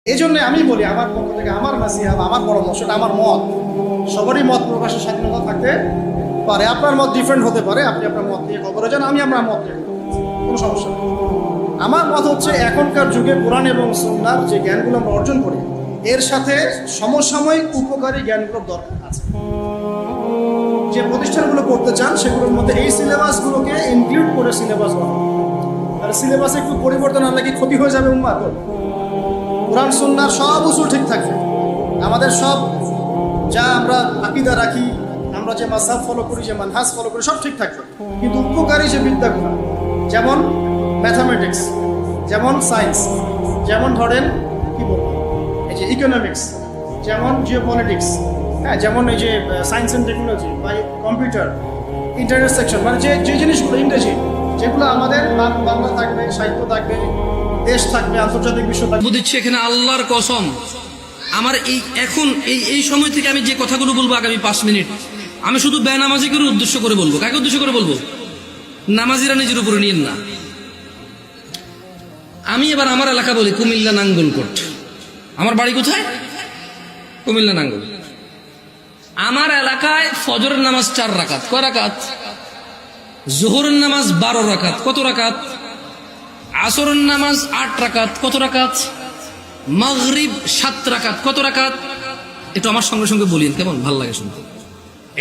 এই জন্য আমি বলি আমার পক্ষ থেকে আমার নাসিহা বা আমার পরামর্শটা আমার মত, সবারই মত প্রকাশের স্বাধীনতা থাকতে পারে। আপনার মত ডিফারেন্ট হতে পারে, আপনি আপনার মত নিয়ে খবরে যান, আমি আমার মত নিয়ে কোনো সমস্যা নেই। আমার মত হচ্ছে এখনকার যুগে কোরআন এবং সুন্নাহর যে জ্ঞানগুলো আমরা অর্জন করি এর সাথে সমসাময়িক উপকারী জ্ঞানগুলোর দরকার আছে। যে প্রতিষ্ঠানগুলো করতে চান সেগুলোর মধ্যে এই সিলেবাসগুলোকে ইনক্লুড করে সিলেবাস বানানো। আর সিলেবাসে একটু পরিবর্তন আনলে কি ক্ষতি হয়ে যাবে উম্মাহ? কোরআন সুন্নাহর সব উসুল ঠিক থাকবে, আমাদের সব যা আমরা আকীদা রাখি, আমরা যে মাযহাব ফলো করি, যে মানহাজ ফলো করি, সব ঠিক থাকবে। কিন্তু উপকারী যে বিদ্যাগুলো, যেমন ম্যাথামেটিক্স, যেমন সায়েন্স, যেমন ধরেন কি বলবো এই যে ইকোনমিক্স, যেমন জিওপলিটিক্স, হ্যাঁ, যেমন এই যে সায়েন্স অ্যান্ড টেকনোলজি বা কম্পিউটার, ইন্টারনেট সেকশন, মানে যে যে জিনিসগুলো ইংরেজি, যেগুলো আমাদের বাংলা থাকবে, সাহিত্য থাকবে, দেশ থাকবে, আন্তর্জাতিক বিশ্ব থাকবে। বুঝছি এখানে আল্লাহর কসম, আমার এই সময় থেকে আমি যে কথাগুলো বলবো আগামী 5 মিনিট, আমি শুধু বেনামাজিকে উদ্দেশ্য করে বলবো। কাকে উদ্দেশ্য করে বলবো? নামাজিরা নিজের উপরে নিয়েন না। আমি এবার আমার এলাকা বলি কুমিল্লা নাঙ্গলকোট। আমার বাড়ি কোথায়? কুমিল্লা নাঙ্গল। আমার এলাকায় ফজরের নামাজ 4 রাকাত। কয় রাকাত? জোহরের নামাজ 12 রাকাত। কত রাকাত? আসরের নামাজ 8 রাকাত। কত রাকাত? মাগরিব 7 রাকাত। কত রাকাত? একটু আমার সঙ্গে সঙ্গে বলিন, কেমন ভাল লাগে শুনতে।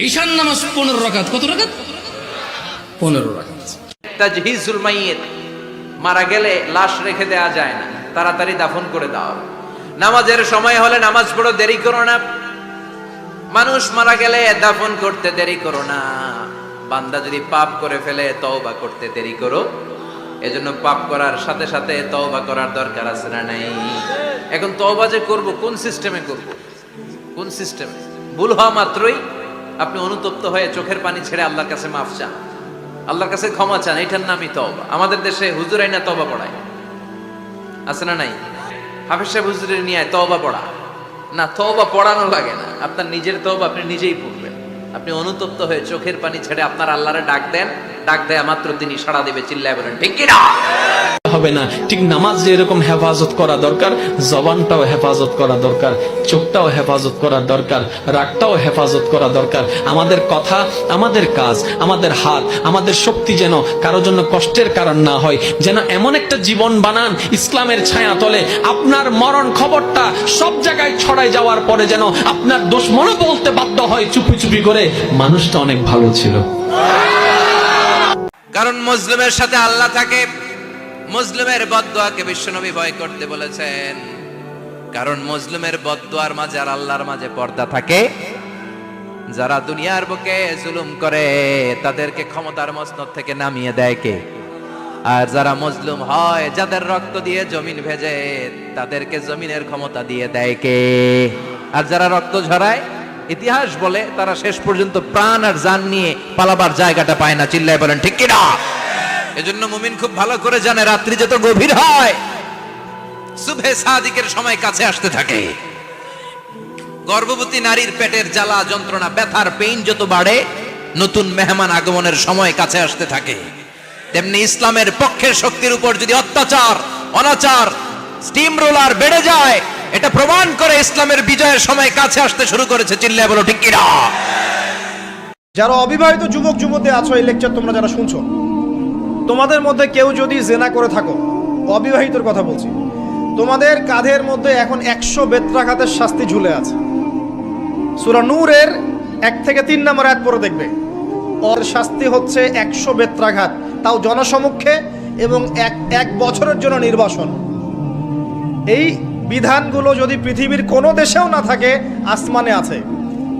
ঈশান নামাজ 15 রাকাত। কত রাকাত? 15 রাকাত। তাজহিজুল মাইয়িত, মারা গেলে লাশ রেখে দেয়া যায় না, তাড়াতাড়ি দাফন করে দাও। নামাজের সময় হলে নামাজ পড়ো, দেরি করো না। মানুষ মারা গেলে দাফন করতে দেরি করো না। বান্দা যদি পাপ করে ফেলে তওবা করতে দেরি করো। এজন্য পাপ করার সাথে সাথে তওবা করার দরকার আছে না নাই? এখন তওবা যে করব, কোন সিস্টেমে করব? কোন সিস্টেমে? ভুল হওয়া মাত্রই আপনি অনুতপ্ত হয়ে চোখের পানি ছেড়ে আল্লাহর কাছে মাফ চান, আল্লাহর কাছে ক্ষমা চান, এটার নামই তওবা। আমাদের দেশে হুজুরাই না তওবা পড়ায়, আছে না নাই? হাফেজ সাহেব হুজুরের নিয়ে তওবা পড়া না, তওবা পড়ানো লাগে না। আপনার নিজের তওবা আপনি নিজেই পড়বেন। আপনি অনুতপ্ত হয়ে চোখের পানি ছেড়ে আপনার আল্লাহরে ডাক দেন, ডাক দেয়া মাত্র তিনি সাড়া দেবে। চিল্লায় বলেন ঠিক কি না? হবে না। ঠিক নামাজ যে এরকম হেফাজত করা দরকার, জবানটাও হেফাজত করা দরকার, চোখটাও হেফাজত করা দরকার, রাগটাও হেফাজত করা দরকার। আমাদের কথা, আমাদের কাজ, আমাদের হাত, আমাদের শক্তি যেন কারোর জন্য কষ্টের কারণ না হয়। যেন এমন একটা জীবন বানান ইসলামের ছায়া তলে আপনার মরণ খবরটা সব জায়গায় ছড়াই যাওয়ার পরে যেন আপনার দুশমনও বলতে বাধ্য হয় চুপি চুপি করে, মানুষটা অনেক ভালো ছিল। কারণ মুসলিমের সাথে আল্লাহ থাকে। মুসলিমের বদদোয়াকে বিশ্বনবী ভয় করতে বলেছেন। কারণ মুসলিমের বদদোয়ার মাঝে আর আল্লাহর মাঝে পর্দা থাকে। যারা দুনিয়ার বুকে জুলুম করে তাদেরকে ক্ষমতার মসনদ থেকে নামিয়ে দেয় কে? আর যারা মজলুম হয়, যাদের রক্ত দিয়ে জমিন ভেজে, তাদেরকে জমিনের ক্ষমতা দিয়ে দেয় কে? আর যারা রক্ত ঝরায়, ইতিহাস বলে তারা শেষ পর্যন্ত প্রাণ আর জান নিয়ে পালাবার জায়গাটা পায় না। চিল্লায় বলেন ঠিক কিনা? এজন্য মুমিন খুব ভালো করে জানে রাত্রি যত গভীর হয়, সুবহে সাদিকের সময় কাছে আসতে থাকে। গর্ভবতী নারীর পেটের জ্বালা যন্ত্রণা, ব্যথার পেইন যত বাড়ে, নতুন মেহমান আগমনের সময় কাছে আসতে থাকে। তেমনি ইসলামের পক্ষের শক্তির উপর যদি অত্যাচার, অনাচার, স্টিম রোলার বেড়ে যায়, এটা প্রমাণ করে ইসলামের বিজয়ের সময় কাছে আসতে শুরু করেছে। চিল্লায় বলো ঠিক কিনা? যারা অবিবাহিত যুবক যুবতী আছো, এই লেকচার তোমরা যারা শুনছো, তোমাদের মধ্যে কেউ যদি জেনা করে থাকো, অবিবাহিতর কথা বলছি, তোমাদের কাঁধের মধ্যে এখন 100 বেত্রাঘাতের শাস্তি ঝুলে আছে। সূরা নূরের 1 থেকে 3 নম্বর আয়াত পড়ে দেখবে, ওর শাস্তি হচ্ছে 100 বেত্রাঘাত, তাও জনসমক্ষে, এবং এক বছরের জন্য নির্বাসন। এই বিধানগুলো যদি পৃথিবীর কোনো দেশেও না থাকে, আসমানে আছে।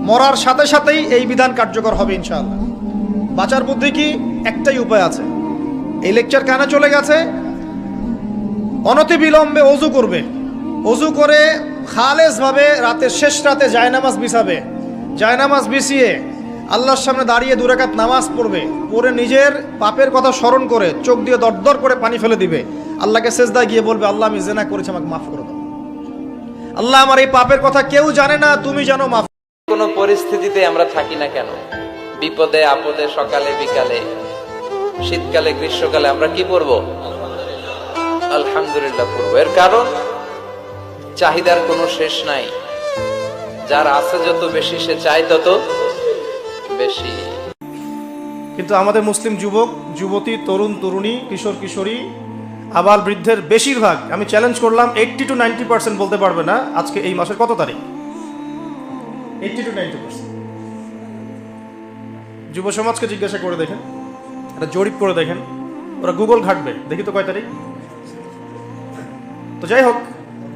মরার সাথে সাথেই এই বিধান কার্যকর হবে ইনশাআল্লাহ। বাঁচার বুদ্ধি কি? একটাই উপায় আছে। এই লেকচার কানে চলে গেছে, অনতি বিলম্বে অজু করবে। অজু করে খালেসভাবে রাতের শেষ রাতে জায়নামাজ বিছাবে। জায়নামাজ বিছিয়ে আল্লাহর সামনে দাঁড়িয়ে 2 রাকাত নামাজ পড়বে। পড়ে নিজের পাপের কথা স্মরণ করে চোখ দিয়ে দরদর করে পানি ফেলে দিবে। আল্লাহকে সেজদায় গিয়ে বলবে, আল্লাহ আমি জেনা করেছি, আমাকে মাফ করে দাও। আল্লাহ আমার এই পাপের কথা কেউ জানে না, তুমি জানো, মাফ। কোন পরিস্থিতিতে আমরা থাকি না কেন, বিপদে আপদে, সকালে বিকালে, শীতকালে গ্রীষ্মকালে আমরা কি পড়বো? আলহামদুলিল্লাহ পড়বো। এর কারণ চাহিদার কোনো শেষ নাই, যার আছে যত বেশি সে চায় তত বেশি। কিন্তু আমাদের মুসলিম যুবক যুবতী, তরুণ তরুণী, কিশোর কিশোরী, আবাল বৃদ্ধের বেশিরভাগ, আমি চ্যালেঞ্জ করলাম 80 to 90% বলতে পারবে না আজকে এই মাসের কত তারিখ। 80 to 90% যুব সমাজকে জিজ্ঞাসা করে দেখেন, একটা জরিপ করে দেখেন, ওরা গুগল ঘাটবে, দেখি তো কয় তারিখ। তো যাই হোক,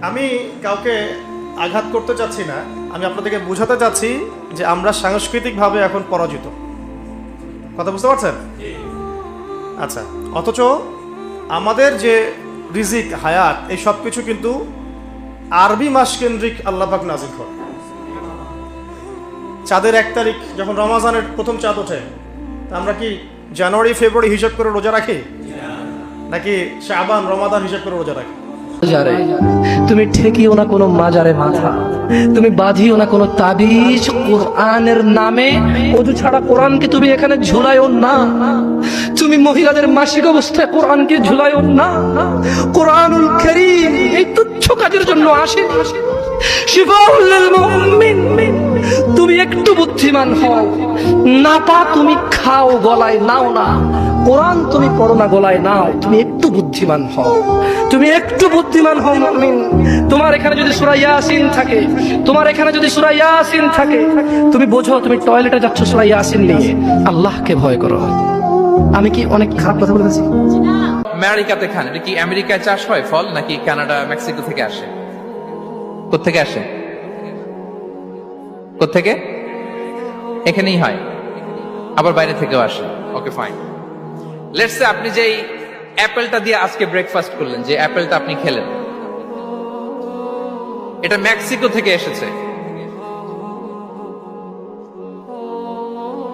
আমি কাউকে আঘাত করতে চাচ্ছি না, আমি আপনাদেরকে বোঝাতে চাচ্ছি যে আমরা সাংস্কৃতিকভাবে এখন পরাজিত। কথা বুঝতে পারছেন? আচ্ছা, অথচ আমাদের যে রিজিক, হায়াত, এই সব কিছু কিন্তু আরবি মাস কেন্দ্রিক আল্লাহ পাক নাজিল করে। চাঁদের 1 তারিখ যখন রমাজানের প্রথম চাঁদ ওঠে, আমরা কি জানুয়ারি ফেব্রুয়ারি হিসাব করে রোজা রাখি, নাকি শাবান রমাদান হিসাব করে রোজা রাখি? মাজারে তুমি ঠেকিও না কোনো মাজারে মাথা, তুমি বাঁধিও না কোনো তাবিজ। কোরআনের নামে ওযু ছাড়া কোরআনকে তুমি এখানে ঝুলাইও না। তুমি মহিলাদের মাসিক অবস্থায় কোরআনকে ঝুলাইও না। কোরআনুল কারীম এই তুচ্ছ কাজের জন্য আসে। শিফাউল লিল মুমিন। তুমি একটু বুদ্ধিমান হও, নাপা তুমি খাও, গলায় নাও না। কোরআন তুমি পড়ো না, গলায় নাও। তুমি একটু বুদ্ধিমান হও, তুমি একটু বুদ্ধিমান হও মুমিন। তোমার এখানে যদি সূরা ইয়াসিন থাকে, তোমার এখানে যদি সূরা ইয়াসিন থাকে, তুমি বোঝো তুমি টয়লেটে যাচ্ছ সূরা ইয়াসিন নিয়ে। আল্লাহকে ভয় করো। আমি কি অনেক খারাপ কথা বলেছি? আমেরিকাতে খান, এটা কি আমেরিকায় চাষ হয় ফল, নাকি কানাডা মেক্সিকো থেকে আসে? কোত্থেকে আসে? কোত্থেকে? এখানেই হয়, আবার বাইরে থেকেও আসে। Okay fine. লেটস সে আপনি যেই অ্যাপেলটা দিয়ে আজকে ব্রেকফাস্ট করলেন, যে অ্যাপেলটা আপনি খেলেন, এটা মেক্সিকো থেকে এসেছে।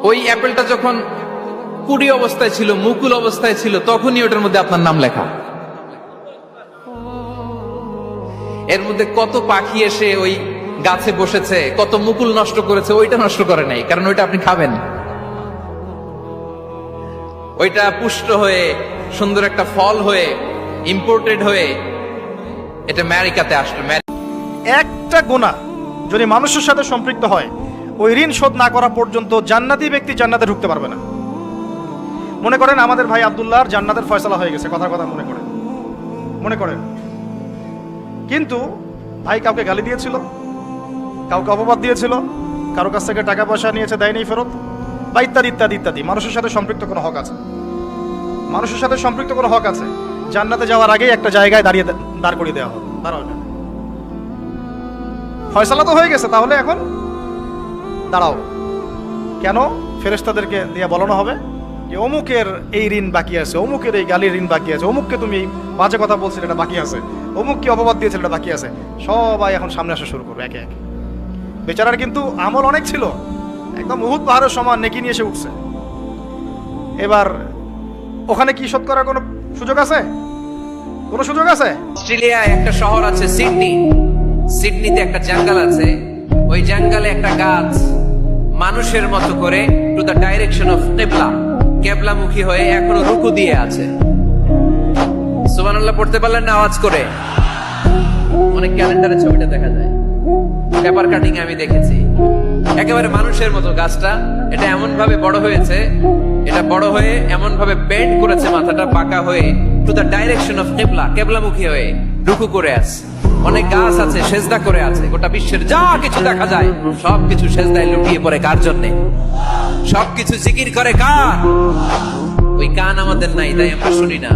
ওই অ্যাপেলটা যখন কুড়ি অবস্থায় ছিল, মুকুল অবস্থায় ছিল, তখনই ওটার মধ্যে আপনার নাম লেখা। এর মধ্যে কত পাখি এসে ওই গাছে বসেছে, কত মুকুল নষ্ট করেছে, ওইটা নষ্ট করে নাই, কারণ ওইটা আপনি খাবেন। ওইটা পুষ্ট হয়ে সুন্দর একটা ফল হয়ে ইম্পোর্টেড হয়ে এটা আমেরিকাতে আসলো। একটা গুনাহ যদি মানুষের সাথে সম্পৃক্ত হয়, ওই ঋণ শোধ না করা পর্যন্ত জান্নাতি ব্যক্তি জান্নাতে ঢুকতে পারবে না। মনে করেন আমাদের ভাই আব্দুল্লাহর জান্নাতের ফয়সালা হয়ে গেছে, কথার কথা মনে করেন, কিন্তু ভাই কাউকে গালি দিয়েছিল, কাউকে অপবাদ দিয়েছিল, কারো কাছ থেকে টাকা পয়সা নিয়েছে, দেয়নি ফেরত, বা ইত্যাদি ইত্যাদি ইত্যাদি। মানুষের সাথে সম্পৃক্ত কোনো হক আছে, মানুষের সাথে সম্পৃক্ত কোনো হক আছে। জান্নাতে যাওয়ার আগেই একটা জায়গায় দাঁড় করিয়ে দেওয়া হবে, দাঁড়াও, ফয়সালা তো হয়ে গেছে, তাহলে এখন দাঁড়াও। কেন? ফেরেশতাদেরকে দিয়ে বলানো হবে যে অমুকের এই ঋণ বাকি আছে, অমুকের এই গালির ঋণ বাকি আছে, অমুককে তুমি বাজে কথা বলছিলে এটা বাকি আছে, অমুককে অপবাদ দিয়েছিল এটা বাকি আছে। সবাই এখন সামনে আসা শুরু করবে একে একে। বেচারার কিন্তু আমল অনেক ছিল, একদম উহুদ পাহাড়ের সমান নেকি নিয়ে এসে উঠছে। এবার ওখানে কি শোধ করার কোনো সুযোগ আছে? কোনো সুযোগ আছে? অস্ট্রেলিয়ায় একটা শহর আছে সিডনি, সিডনিতে একটা জঙ্গল আছে। ওই জঙ্গলে একটা গাছ মানুষের মতো করে টু দ্য ডাইরেকশন অফ কিবলা, কেবলামুখী হয়ে এখনো রুকু দিয়ে আছে। সুবহানাল্লাহ পড়তে পারলেন না আওয়াজ করে? অনেক ক্যালেন্ডারে ছবিটা দেখা যায়, পেপার কাটিং আমি দেখেছি। একেবারে মানুষের মতো গাছটা, এটা এমন ভাবে বড় হয়েছে, এটা বড় হয়ে এমন ভাবে বেন্ড করেছে, মাথাটা বাঁকা হয়ে টু দ্য ডাইরেকশন অফ কিবলা, কেবলামুখী হয়ে রুকু করে আছে। অনেক গাছ আছে সেজদা করে আছে। গোটা বিশ্বের যা কিছু দেখা যায় সবকিছু সেজদায় লুটিয়ে পড়ে কার জন্যে? সবকিছু জিকির করে কার? ওই কান আমাদের নাই, তাই আমরা শুনি না।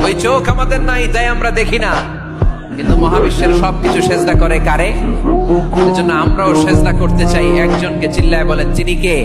ওই চোখ আমাদের নাই, তাই আমরা দেখি না। কিন্তু মহাবিশ্বের সবকিছু সেজদা করে কারে? এজন্য আমরাও সেজদা করতে চাই একজনকে। চিল্লায় বলেন, যিনি কে?